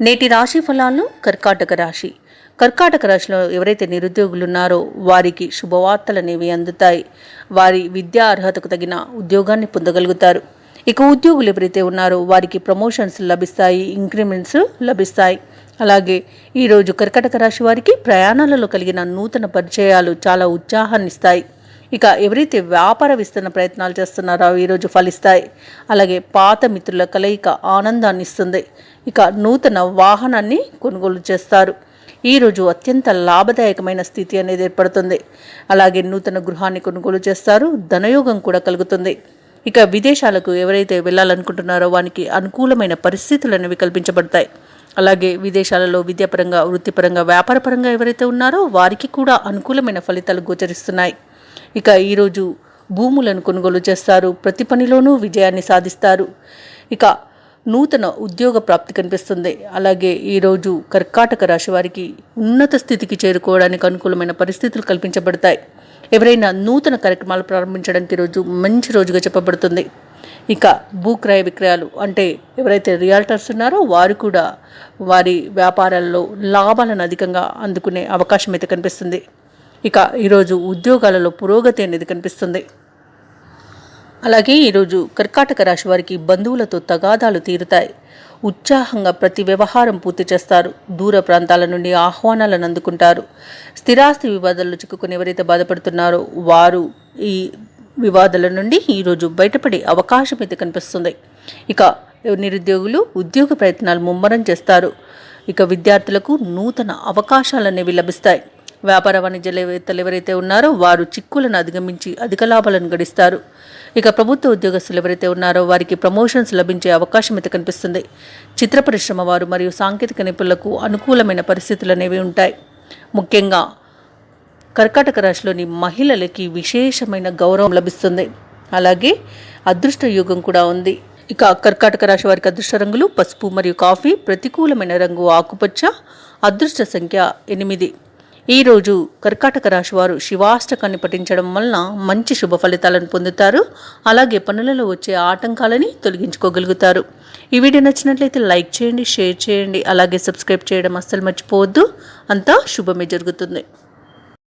నేటి రాశి ఫలాలు. కర్కాటక రాశి. కర్కాటక రాశిలో ఎవరైతే నిరుద్యోగులు ఉన్నారో వారికి శుభవార్తలు అనేవి అందుతాయి. వారి విద్యా అర్హతకు తగిన ఉద్యోగాన్ని పొందగలుగుతారు. ఇక ఉద్యోగులు ఎవరైతే ఉన్నారో వారికి ప్రమోషన్స్ లభిస్తాయి, ఇంక్రిమెంట్స్ లభిస్తాయి. అలాగే ఈరోజు కర్కాటక రాశి వారికి ప్రయాణాలలో కలిగిన నూతన పరిచయాలు చాలా ఉత్సాహాన్ని ఇస్తాయి. ఇక ఎవరైతే వ్యాపార విస్తరణ ప్రయత్నాలు చేస్తున్నారో ఈరోజు ఫలిస్తాయి. అలాగే పాత మిత్రుల కలయిక ఆనందాన్ని ఇస్తుంది. ఇక నూతన వాహనాన్ని కొనుగోలు చేస్తారు. ఈరోజు అత్యంత లాభదాయకమైన స్థితి అనేది ఏర్పడుతుంది. అలాగే నూతన గృహాన్ని కొనుగోలు చేస్తారు. ధనయోగం కూడా కలుగుతుంది. ఇక విదేశాలకు ఎవరైతే వెళ్ళాలనుకుంటున్నారో వారికి అనుకూలమైన పరిస్థితులు అనేవి కల్పించబడతాయి. అలాగే విదేశాలలో విద్యాపరంగా, వృత్తిపరంగా, వ్యాపారపరంగా ఎవరైతే ఉన్నారో వారికి కూడా అనుకూలమైన ఫలితాలు గోచరిస్తున్నాయి. ఇక ఈరోజు భూములను కొనుగోలు చేస్తారు. ప్రతి పనిలోనూ విజయాన్ని సాధిస్తారు. ఇక నూతన ఉద్యోగ ప్రాప్తి కనిపిస్తుంది. అలాగే ఈరోజు కర్కాటక రాశి వారికి ఉన్నత స్థితికి చేరుకోవడానికి అనుకూలమైన పరిస్థితులు కల్పించబడతాయి. ఎవరైనా నూతన కార్యక్రమాలు ప్రారంభించడానికి ఈరోజు మంచి రోజుగా చెప్పబడుతుంది. ఇక భూక్రయ విక్రయాలు అంటే ఎవరైతే రియాల్టర్స్ ఉన్నారో వారు కూడా వారి వ్యాపారాల్లో లాభాలను అధికంగా అందుకునే అవకాశం అయితే కనిపిస్తుంది. ఇక ఈరోజు ఉద్యోగాలలో పురోగతి అనేది కనిపిస్తుంది. అలాగే ఈరోజు కర్కాటక రాశి వారికి బంధువులతో తగాదాలు తీరుతాయి. ఉత్సాహంగా ప్రతి వ్యవహారం పూర్తి చేస్తారు. దూర ప్రాంతాల నుండి ఆహ్వానాలను అందుకుంటారు. స్థిరాస్తి వివాదాల్లో చిక్కుకుని ఎవరైతే బాధపడుతున్నారో వారు ఈ వివాదాల నుండి ఈరోజు బయటపడే అవకాశం అయితే కనిపిస్తుంది. ఇక నిరుద్యోగులు ఉద్యోగ ప్రయత్నాలు ముమ్మరం చేస్తారు. ఇక విద్యార్థులకు నూతన అవకాశాలు అనేవి లభిస్తాయి. వ్యాపార వాణిజ్యవేత్తలు ఎవరైతే ఉన్నారో వారు చిక్కులను అధిగమించి అధిక లాభాలను గడిస్తారు. ఇక ప్రభుత్వ ఉద్యోగస్తులు ఎవరైతే ఉన్నారో వారికి ప్రమోషన్స్ లభించే అవకాశం అయితే కనిపిస్తుంది. చిత్ర పరిశ్రమ వారు మరియు సాంకేతిక నిపుణులకు అనుకూలమైన పరిస్థితులు అనేవి ఉంటాయి. ముఖ్యంగా కర్కాటక రాశిలోని మహిళలకి విశేషమైన గౌరవం లభిస్తుంది. అలాగే అదృష్ట యోగం కూడా ఉంది. ఇక కర్కాటక రాశి వారికి అదృష్ట రంగులు పసుపు మరియు కాఫీ. ప్రతికూలమైన రంగు ఆకుపచ్చ. అదృష్ట సంఖ్య 8. ఈరోజు కర్కాటక రాశి వారు శివాష్టకాన్ని పఠించడం వలన మంచి శుభ ఫలితాలను పొందుతారు. అలాగే పనులలో వచ్చే ఆటంకాలని తొలగించుకోగలుగుతారు. ఈ వీడియో నచ్చినట్లయితే లైక్ చేయండి, షేర్ చేయండి, అలాగే సబ్స్క్రైబ్ చేయడం అస్సలు మర్చిపోవద్దు. అంతా శుభమే జరుగుతుంది.